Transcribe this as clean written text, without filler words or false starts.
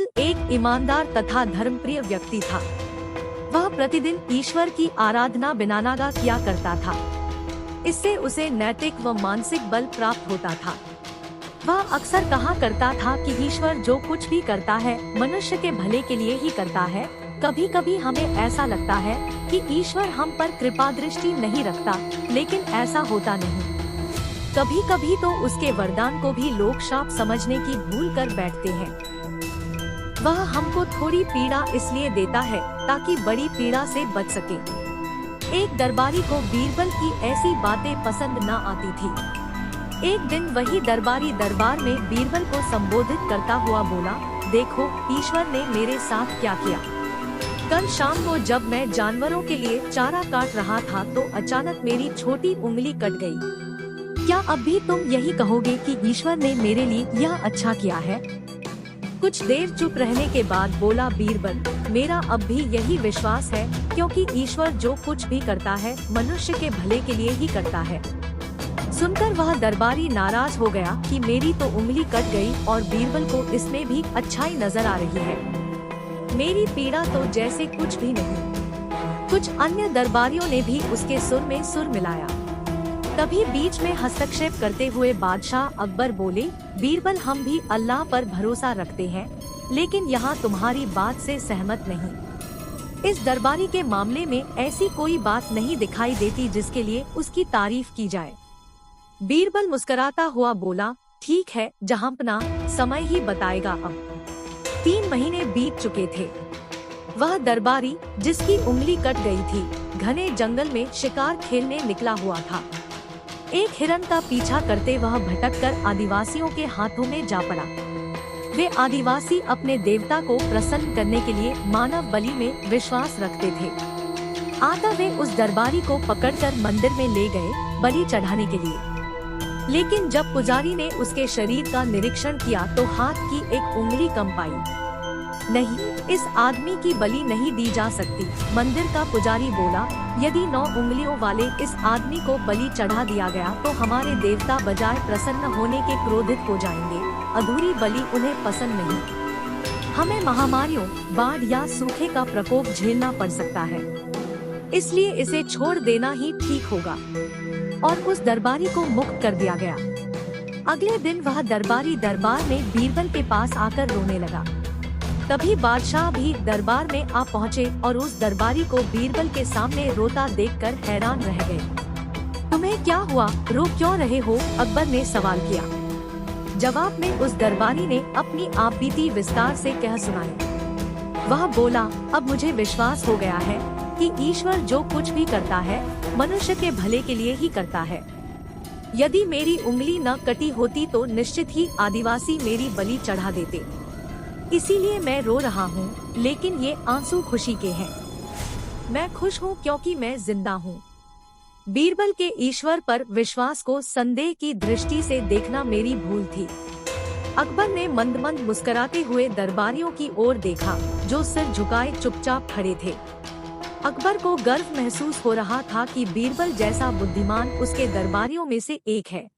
बीरबल एक ईमानदार तथा धर्मप्रिय व्यक्ति था। वह प्रतिदिन ईश्वर की आराधना बिना नागा किया करता था। इससे उसे नैतिक व मानसिक बल प्राप्त होता था। वह अक्सर कहा करता था कि ईश्वर जो कुछ भी करता है मनुष्य के भले के लिए ही करता है। कभी कभी हमें ऐसा लगता है कि ईश्वर हम पर कृपा दृष्टि नहीं रखता, लेकिन ऐसा होता नहीं। कभी कभी तो उसके वरदान को भी लोग शाप समझने की भूल कर बैठते हैं। वह हमको थोड़ी पीड़ा इसलिए देता है ताकि बड़ी पीड़ा से बच सके। एक दरबारी को बीरबल की ऐसी बातें पसंद न आती थी। एक दिन वही दरबारी दरबार में बीरबल को संबोधित करता हुआ बोला, देखो ईश्वर ने मेरे साथ क्या किया। कल शाम को जब मैं जानवरों के लिए चारा काट रहा था तो अचानक मेरी छोटी उंगली कट गई। क्या अब भी तुम यही कहोगे कि ईश्वर ने मेरे लिए यह अच्छा किया है? कुछ देर चुप रहने के बाद बोला बीरबल, मेरा अब भी यही विश्वास है, क्योंकि ईश्वर जो कुछ भी करता है मनुष्य के भले के लिए ही करता है। सुनकर वह दरबारी नाराज हो गया कि मेरी तो उंगली कट गई और बीरबल को इसमें भी अच्छाई नजर आ रही है। मेरी पीड़ा तो जैसे कुछ भी नहीं। कुछ अन्य दरबारियों ने भी उसके सुर में सुर मिलाया। तभी बीच में हस्तक्षेप करते हुए बादशाह अकबर बोले, बीरबल हम भी अल्लाह पर भरोसा रखते हैं, लेकिन यहाँ तुम्हारी बात से सहमत नहीं। इस दरबारी के मामले में ऐसी कोई बात नहीं दिखाई देती जिसके लिए उसकी तारीफ की जाए। बीरबल मुस्कुराता हुआ बोला, ठीक है जहाँपना, समय ही बताएगा। अब 3 महीने बीत चुके थे। वह दरबारी जिसकी उंगली कट गई थी घने जंगल में शिकार खेलने निकला हुआ था। एक हिरन का पीछा करते वह भटककर आदिवासियों के हाथों में जा पड़ा। वे आदिवासी अपने देवता को प्रसन्न करने के लिए मानव बलि में विश्वास रखते थे। आता वे उस दरबारी को पकड़कर मंदिर में ले गए बलि चढ़ाने के लिए। लेकिन जब पुजारी ने उसके शरीर का निरीक्षण किया तो हाथ की एक उंगली कम पाई। नहीं, इस आदमी की बलि नहीं दी जा सकती। मंदिर का पुजारी बोला, यदि 9 उंगलियों वाले इस आदमी को बलि चढ़ा दिया गया तो हमारे देवता बजाय प्रसन्न होने के क्रोधित हो जाएंगे। अधूरी बलि उन्हें पसंद नहीं। हमें महामारियों, बाढ़ या सूखे का प्रकोप झेलना पड़ सकता है, इसलिए इसे छोड़ देना ही ठीक होगा। और उस दरबारी को मुक्त कर दिया गया। अगले दिन वह दरबारी दरबार में बीरबल के पास आकर रोने लगा। तभी बादशाह भी दरबार में आ पहुँचे और उस दरबारी को बीरबल के सामने रोता देखकर हैरान रह गए। तुम्हें क्या हुआ, रो क्यों रहे हो? अकबर ने सवाल किया। जवाब में उस दरबारी ने अपनी आपबीती विस्तार से कह सुनाई। वह बोला, अब मुझे विश्वास हो गया है कि ईश्वर जो कुछ भी करता है मनुष्य के भले के लिए ही करता है। यदि मेरी उंगली न कटी होती तो निश्चित ही आदिवासी मेरी बलि चढ़ा देते। इसीलिए मैं रो रहा हूँ, लेकिन ये आंसू खुशी के हैं। मैं खुश हूँ क्योंकि मैं जिंदा हूँ। बीरबल के ईश्वर पर विश्वास को संदेह की दृष्टि से देखना मेरी भूल थी। अकबर ने मंद मंद मुस्कुराते हुए दरबारियों की ओर देखा, जो सिर झुकाए चुपचाप खड़े थे। अकबर को गर्व महसूस हो रहा था कि बीरबल जैसा बुद्धिमान उसके दरबारियों में से एक है।